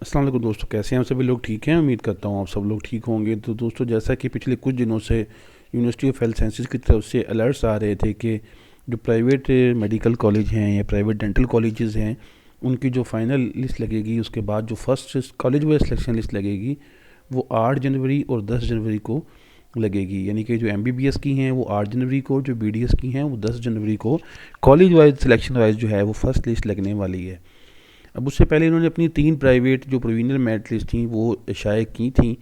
अस्सलाम वालेकुम दोस्तों, कैसे हैं आप सभी लोग? ठीक हैं, उम्मीद करता हूँ आप सब लोग ठीक होंगे। तो दोस्तों, जैसा कि पिछले कुछ दिनों से यूनिवर्सिटी ऑफ हेल्थ साइंसेज की तरफ से अलर्ट्स आ रहे थे कि जो प्राइवेट मेडिकल कॉलेज हैं या प्राइवेट डेंटल कॉलेजेस हैं, उनकी जो फाइनल लिस्ट लगेगी, उसके बाद जो first college wise selection list लगेगी वो 8 जनवरी और 10 जनवरी को लगेगी। यानी कि जो एमबीबीएस की हैं वो 8 जनवरी को, जो बीडीएस की हैं वो 10 जनवरी को कॉलेज वाइज सिलेक्शन वाइज जो है वो फर्स्ट लिस्ट लगने वाली है। अब उससे पहले इन्होंने अपनी 3 प्राइवेट जो प्रोविजनल मेरिट लिस्ट थी वो शाये की थी।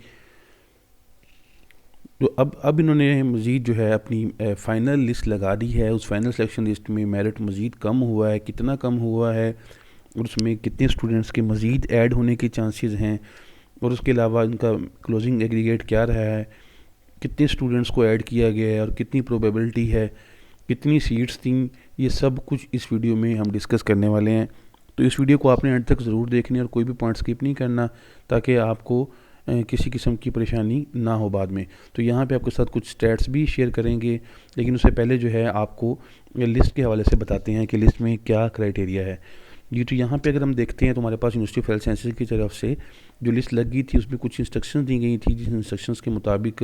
तो अब इन्होंने मज़ीद जो है अपनी फ़ाइनल लिस्ट लगा दी है। उस फाइनल सिलेक्शन लिस्ट में मेरिट मज़ीद कम हुआ है, कितना कम हुआ है और उसमें कितने स्टूडेंट्स के मज़ीद ऐड होने के चांसेस हैं, और उसके अलावा इनका क्लोजिंग एग्रीगेट क्या रहा है, कितने स्टूडेंट्स को ऐड किया गया है और कितनी प्रोबेबिलिटी है, कितनी सीट्स थी, ये सब कुछ इस वीडियो में हम डिस्कस करने वाले हैं। तो इस वीडियो को आपने एंड तक ज़रूर देखनी है और कोई भी पॉइंट स्किप नहीं करना, ताकि आपको किसी किस्म की परेशानी ना हो बाद में। तो यहाँ पे आपके साथ कुछ स्टैट्स भी शेयर करेंगे, लेकिन उससे पहले जो है आपको लिस्ट के हवाले से बताते हैं कि लिस्ट में क्या क्राइटेरिया है। जी, तो यहाँ पे अगर हम देखते हैं तो हमारे पास यूनिवर्सिटी ऑफ हेल्थ साइंसेज की तरफ से जो लिस्ट लगी थी उसमें कुछ इंस्ट्रक्शंस दी गई थी, जिस इंस्ट्रक्शंस के मुताबिक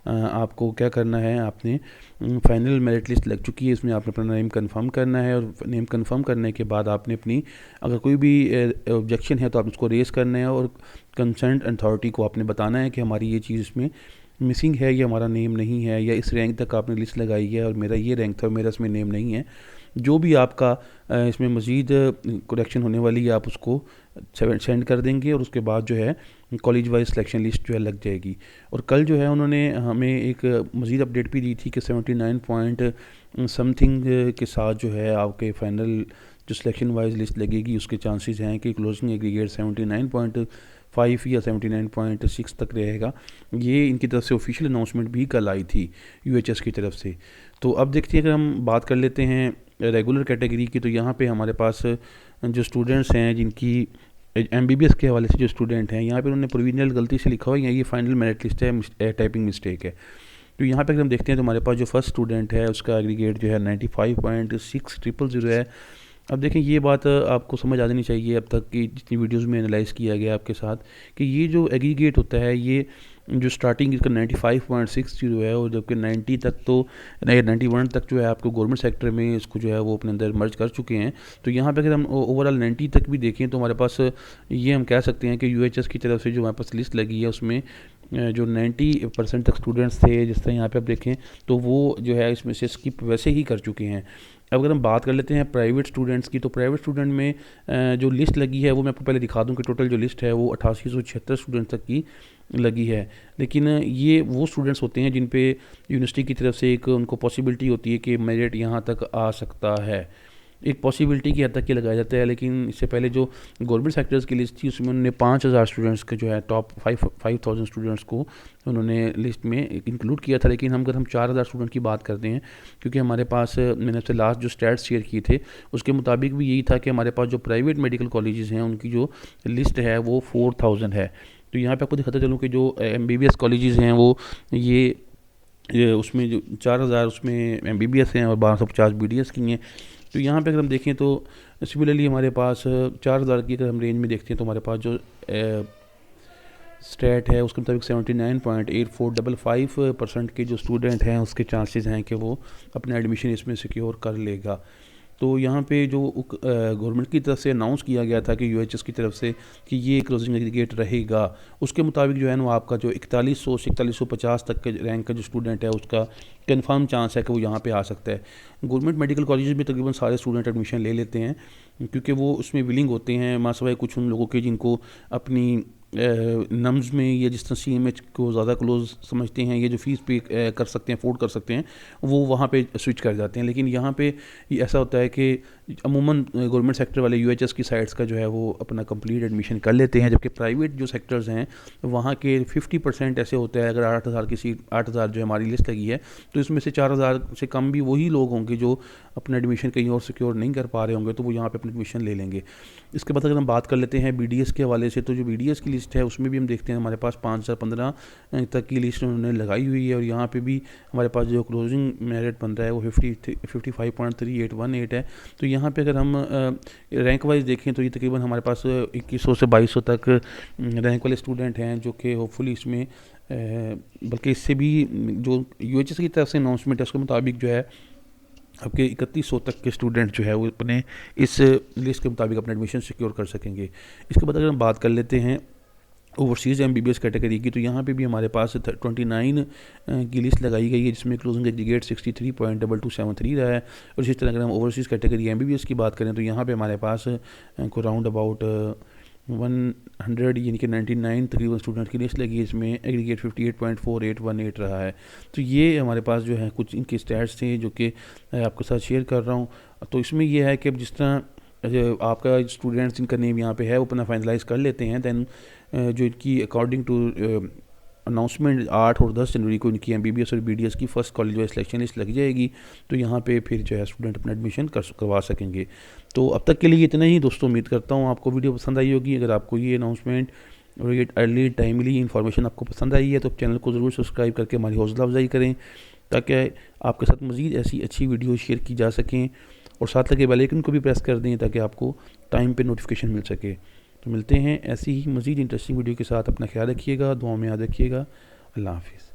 आपको क्या करना है, आपने फाइनल मेरिट लिस्ट लग चुकी है, इसमें आपने अपना नेम कंफर्म करना है, और नेम कंफर्म करने के बाद आपने अपनी अगर कोई भी ऑब्जेक्शन है तो आप उसको रेज़ करना है, और कंसर्न अथॉरिटी को आपने बताना है कि हमारी ये चीज़ इसमें मिसिंग है, ये हमारा नेम नहीं है, या इस रैंक तक आपने लिस्ट लगाई है और मेरा ये रैंक था और मेरा इसमें नेम नहीं है। जो भी आपका इसमें मज़ीद करेक्शन होने वाली है आप उसको सेंड कर देंगे, और उसके बाद जो है कॉलेज वाइज सिलेक्शन लिस्ट जो है लग जाएगी। और कल जो है उन्होंने हमें एक मज़ीद अपडेट भी दी थी कि 79 पॉइंट समथिंग के साथ जो है आपके फाइनल जो सिलेक्शन वाइज लिस्ट लगेगी उसके चांसेस हैं कि क्लोजिंग एग्रीगेट 79.5 या 79.6 तक रहेगा। ये इनकी तरफ से ऑफिशियल अनाउंसमेंट भी कल आई थी यूएचएस की तरफ से। तो अब देखते हैं, अगर हम बात कर लेते हैं रेगुलर कैटेगरी की, तो यहाँ पे हमारे पास जो स्टूडेंट्स हैं जिनकी एमबीबीएस के हवाले से जो स्टूडेंट हैं, यहाँ पे उन्होंने प्रोविजनल गलती से लिखा हुआ है, ये फाइनल मेरिट लिस्ट है, टाइपिंग मिस्टेक है। तो यहाँ पे अगर हम देखते हैं तो हमारे पास जो फर्स्ट स्टूडेंट है उसका एग्रीगेट जो है 95.6000 है। अब देखें, ये बात आपको समझ आ जानी चाहिए अब तक की जितनी वीडियोस में एनालाइज़ किया गया आपके साथ, कि ये जो एग्रीगेट होता है ये जो स्टार्टिंग इसका 95.60 है, और जबकि 90 तक तो 91 तक जो है आपको गवर्नमेंट सेक्टर में इसको जो है वो अपने अंदर मर्ज कर चुके हैं। तो यहाँ पे अगर हम ओवरऑल 90 तक भी देखें तो हमारे पास ये हम कह सकते हैं कि यूएचएस की तरफ से जो हमारे पास लिस्ट लगी है उसमें जो 90% तक स्टूडेंट्स थे, जिस तरह यहाँ पे आप देखें, तो वो जो है इसमें से स्किप वैसे ही कर चुके हैं। अब अगर हम बात कर लेते हैं प्राइवेट स्टूडेंट्स की, तो प्राइवेट स्टूडेंट में जो लिस्ट लगी है वो मैं आपको पहले दिखा दूं कि टोटल जो लिस्ट है वो 8876 स्टूडेंट्स तक की लगी है। लेकिन ये वो स्टूडेंट्स होते हैं जिन पे यूनिवर्सिटी की तरफ से एक उनको पॉसिबिलिटी होती है कि मेरिट यहाँ तक आ सकता है, एक पॉसिबिलिटी की हद तक के लगाया जाता है। लेकिन इससे पहले जो गवर्नमेंट सेक्टर्स की लिस्ट थी उसमें उन्होंने 5000 स्टूडेंट्स के जो है टॉप 5000 स्टूडेंट्स को उन्होंने लिस्ट में इंक्लूड किया था। लेकिन अगर हम 4000 स्टूडेंट की बात करते हैं, क्योंकि हमारे पास मैंने आपसे लास्ट जो स्टैट्स शेयर किए थे उसके मुताबिक भी यही था कि हमारे पास जो प्राइवेट मेडिकल कॉलेजेस हैं उनकी जो लिस्ट है वो 4000 है। तो यहाँ पर आपको दिखाता चलूँ कि जो एमबीबीएस कॉलेजेस हैं वो ये उसमें जो 4000 उसमें एमबीबीएस हैं और 1250 बीडीएस की हैं। तो यहाँ पे अगर हम देखें तो सिमिलरली हमारे पास 4000 की अगर हम रेंज में देखते हैं तो हमारे पास जो स्टेट है उसके मुताबिक 79.8455% के जो स्टूडेंट हैं उसके चांसेस हैं कि वो अपना एडमिशन इसमें सिक्योर कर लेगा। तो यहाँ पे जो गवर्नमेंट की तरफ से अनाउंस किया गया था कि यूएचएस की तरफ से कि ये क्लोजिंग एग्रीगेट रहेगा, उसके मुताबिक जो है ना आपका जो 4100 से 4150 तक के रैंक का जो स्टूडेंट है उसका कंफर्म चांस है कि वो यहाँ पे आ सकता है। गवर्नमेंट मेडिकल कॉलेज में तकरीबन सारे स्टूडेंट एडमिशन ले लेते हैं, क्योंकि वो उसमें विलिंग होते हैं, मासवाए कुछ उन लोगों के जिनको अपनी नम्स में या जिस तरह सीएमएच को ज़्यादा क्लोज समझते हैं, ये जो फ़ीस पे कर सकते हैं, अफोर्ड कर सकते हैं, वो वहाँ पे स्विच कर जाते हैं। लेकिन यहाँ पे ऐसा होता है कि अमूमन गवर्नमेंट सेक्टर वाले यूएचएस की साइट्स का जो है वो अपना कंप्लीट एडमिशन कर लेते हैं, जबकि प्राइवेट जो सेक्टर्स हैं वहाँ के 50% ऐसे होते हैं। अगर 8000 की सीट 8000 जो हमारी लिस्ट लगी है तो इसमें से 4000 से कम भी वही लोग होंगे जो अपना एडमिशन कहीं और सिक्योर नहीं कर पा रहे होंगे, तो वो यहाँ पे अपना एडमिशन ले लेंगे। इसके बाद अगर हम बात कर लेते हैं बीडीएस के हवाले से, तो जो बीडीएस की लिस्ट है उसमें भी हम देखते हैं हमारे पास 5015 तक की लिस्ट उन्होंने लगाई हुई है, और यहाँ पे भी हमारे पास जो क्लोजिंग मेरिट बन रहा है वो 55.3818 है। तो यहाँ पे अगर हम रैंक वाइज देखें तो ये तकरीबन हमारे पास 2100 से 2200 तक रैंक वाले स्टूडेंट हैं, जो कि होपफुली इसमें बल्कि इससे भी जो यूएचएस की तरफ से अनाउंसमेंट है उसके मुताबिक जो है आपके 3100 तक के स्टूडेंट जो है वो अपने इस लिस्ट के मुताबिक अपना एडमिशन सिक्योर कर सकेंगे। इसके बाद अगर हम बात कर लेते हैं ओवरसीज़ एमबीबीएस कैटेगरी की, तो यहाँ पे भी हमारे पास 29 की लिस्ट लगाई गई है, जिसमें क्लोजिंग एग्रीगेट 63.2273 रहा है। और इसी तरह अगर हम ओवरसीज़ कैटेगरी एमबीबीएस की बात करें तो यहाँ पे हमारे पास को राउंड अबाउट 100 यानी कि 99 तकरीबन स्टूडेंट की लिस्ट लगी है, इसमें एग्रीगेट 58.4818 रहा है। तो ये हमारे पास जो है कुछ इनके स्टैट्स थे जो कि आपके साथ शेयर कर रहा हूँ। तो इसमें यह है कि अब जिस तरह आपका स्टूडेंट्स जिनका नेम यहाँ पे है वो अपना फाइनलाइज़ कर लेते हैं, दैन जो इनकी अकॉर्डिंग टू अनाउंसमेंट 8 और 10 जनवरी को इनकी एमबीबीएस और बीडीएस की first college wise selection list लग जाएगी। तो यहाँ पे फिर जो है स्टूडेंट अपना एडमिशन करवा सकेंगे। तो अब तक के लिए इतना ही दोस्तों, उम्मीद करता हूँ आपको वीडियो पसंद आई होगी। अगर आपको ये अनाउंसमेंट और ये अर्ली टाइमली इन्फॉर्मेशन आपको पसंद आई है तो चैनल को ज़रूर सब्सक्राइब करके हमारी हौसला अफजाई करें, ताकि आपके साथ मज़ीद ऐसी अच्छी वीडियो शेयर की जा सकें। और साथ लगे बेल आइकन को भी प्रेस कर दें ताकि आपको टाइम पे नोटिफिकेशन मिल सके। तो मिलते हैं ऐसी ही मज़ीद इंटरेस्टिंग वीडियो के साथ। अपना ख्याल रखिएगा, दुआ में याद रखिएगा। अल्लाह हाफ़िज़।